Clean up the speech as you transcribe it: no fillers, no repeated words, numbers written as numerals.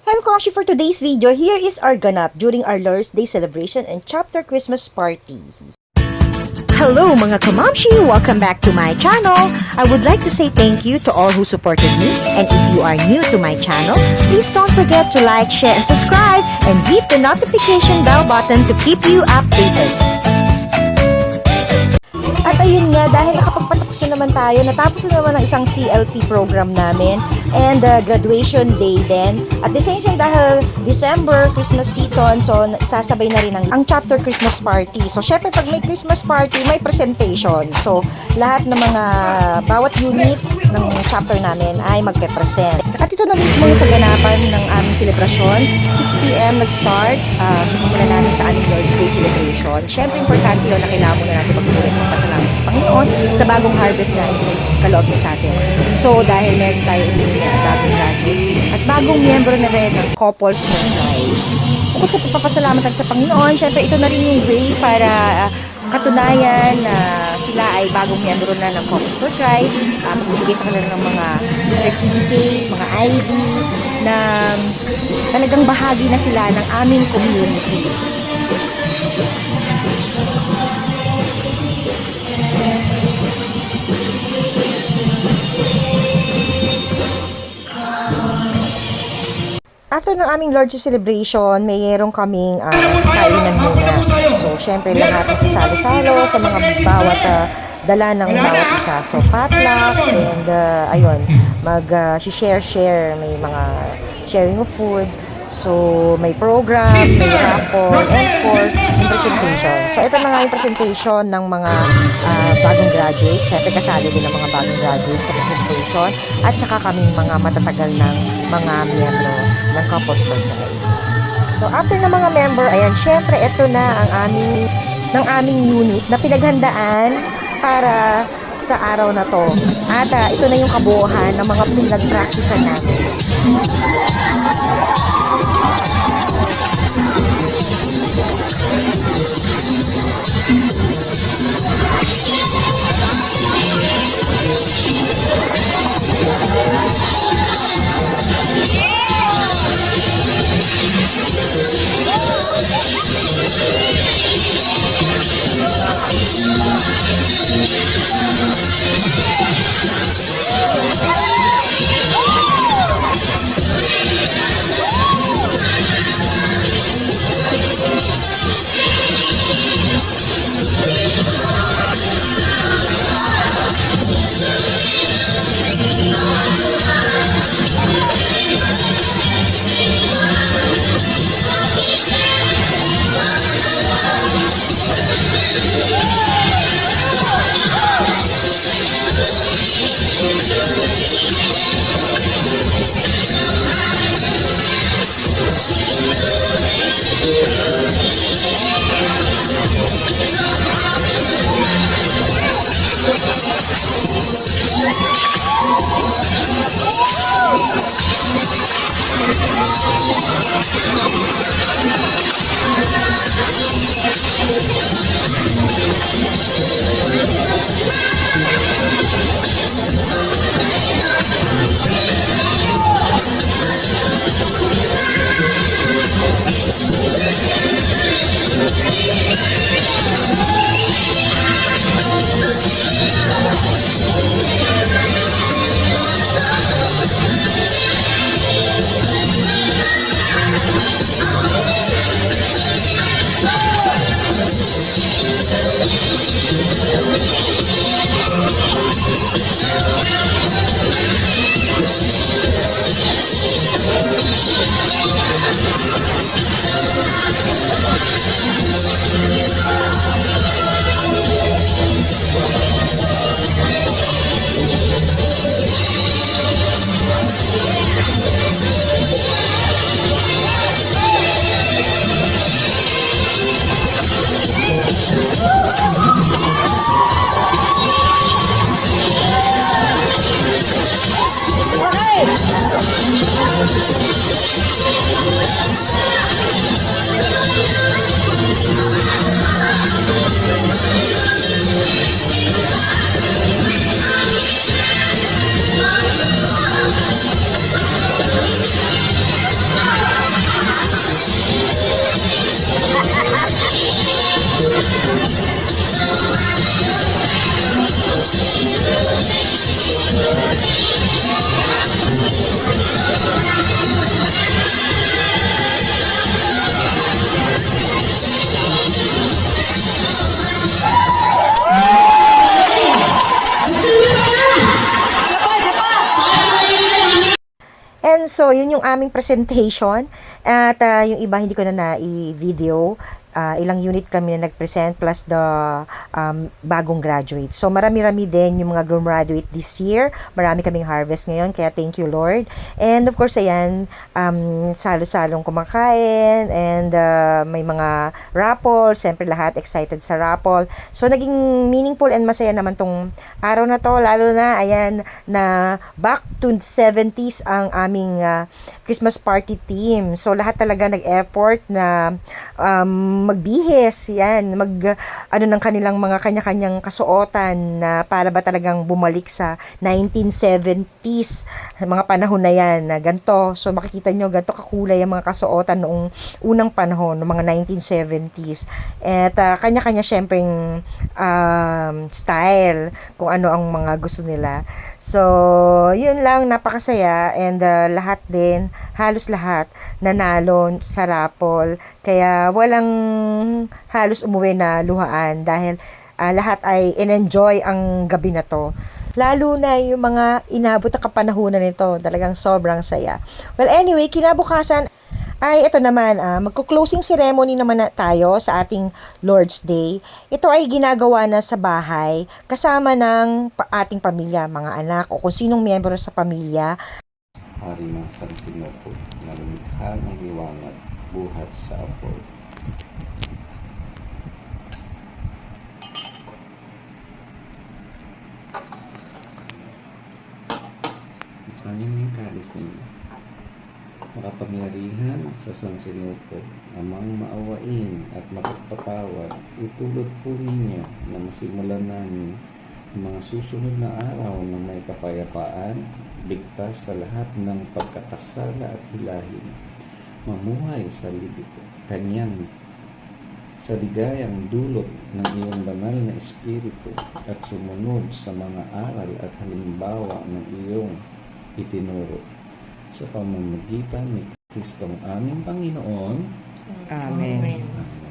Hi Koshi, for today's video, here is our ganap during our Lord's Day celebration and chapter Christmas party. Hello mga kamamshi! Welcome back to my channel! I would like to say thank you to all who supported me, and if you are new to my channel, please don't forget to like, share, and subscribe, and hit the notification bell button to keep you updated. At ayun nga, dahil nakapagpatapos na naman tayo, natapos na naman ang isang CLP program namin and graduation day din. At the same time, dahil December, Christmas season, so isasabay na rin ang chapter Christmas party. So syempre pag may Christmas party, may presentation. So lahat ng mga, bawat unit ng chapter namin ay magpe-present. At ito na mismo yung kaganapan ng aming selebrasyon. 6 p.m. nag-start, simula namin sa aming Lord's Day celebration. Syempre importante yun na kailangan muna natin magpulit ng pasalamat sa Panginoon sa bagong harvest na kaloob niya sa atin. So dahil meron tayo ulit na bagong graduate at bagong miyembro na rin ng Couples for Christ. Bukod sa pagpapasalamatan sa Panginoon, syempre ito na rin yung way para katunayan na sila ay bagong miyembro na ng Couples for Christ, magbibigay sa kanila ng mga certificate, mga ID na talagang bahagi na sila ng aming community. After ng aming Lord's Day celebration, mayroong kaming kainan muna. So, syempre lahat nagsasalo-salo sa mga bawat dala ng bawat isa. So, potluck and ayun, mag-share, may mga sharing of food. So, may program, may rapport, and of course, yung presentation. So, ito na nga yung presentation ng mga bagong graduates. Siyempre, kasali din ang mga bagong graduates sa presentation. At saka kaming mga matatagal ng mga miyembro ng Couples for Christ. So, after ng mga member, ayan, syempre, ito na ang aming unit na pinaghandaan para sa araw na to. At ito na yung kabuuan ng mga pinag-practicean natin. so yun yung aming presentation. At yung iba hindi ko na na-i-video. Ilang unit kami na nag-present plus the bagong graduate. So marami-rami din yung mga graduate this year. Marami kaming harvest ngayon, kaya thank you Lord. And of course, ayan, salo-salong kumakain and may mga raffle. Siyempre lahat excited sa raffle. So naging meaningful and masaya naman tong araw na to, lalo na ayan na back to 70s ang aming Christmas party team. So lahat talaga nag-effort na magbihis, yan, ano ng kanilang mga kanya-kanyang kasuotan na para ba talagang bumalik sa 1970s, mga panahon na yan, na ganito. So makikita nyo, ganito kakulay ang mga kasuotan noong unang panahon, noong mga 1970s. At kanya-kanya syempreng style, kung ano ang mga gusto nila. So, yun lang, napakasaya, and lahat din, halos lahat, nanalo sa raffle. Kaya walang halos umuwi na luhaan dahil lahat ay in-enjoy ang gabi na to. Lalo na yung mga inabot na kapanahunan nito, talagang sobrang saya. Well, anyway, kinabukasan ay ito naman, magko-closing ceremony naman na tayo sa ating Lord's Day. Ito ay ginagawa na sa bahay kasama ng ating pamilya, mga anak o kung sinong miyembro sa pamilya. Hari ng San Sinopo, na lumikha ng liwanag, buhat sa apoy. Isangin ng kalis ninyo. Makapangyarihan sa San Sinopo, amang maawain at makapatawad, itulot po ninyo na masimulan namin ang mga susunod na araw ng may kapayapaan, ligtas sa lahat ng pagkakasala at hilahin, mamuhay sa kanyang sa ligayang dulot ng iyong banal na espiritu at sumunod sa mga aral at halimbawa ng iyong itinuro sa pamamagitan ni Kristong aming Panginoon. Amen. Amen.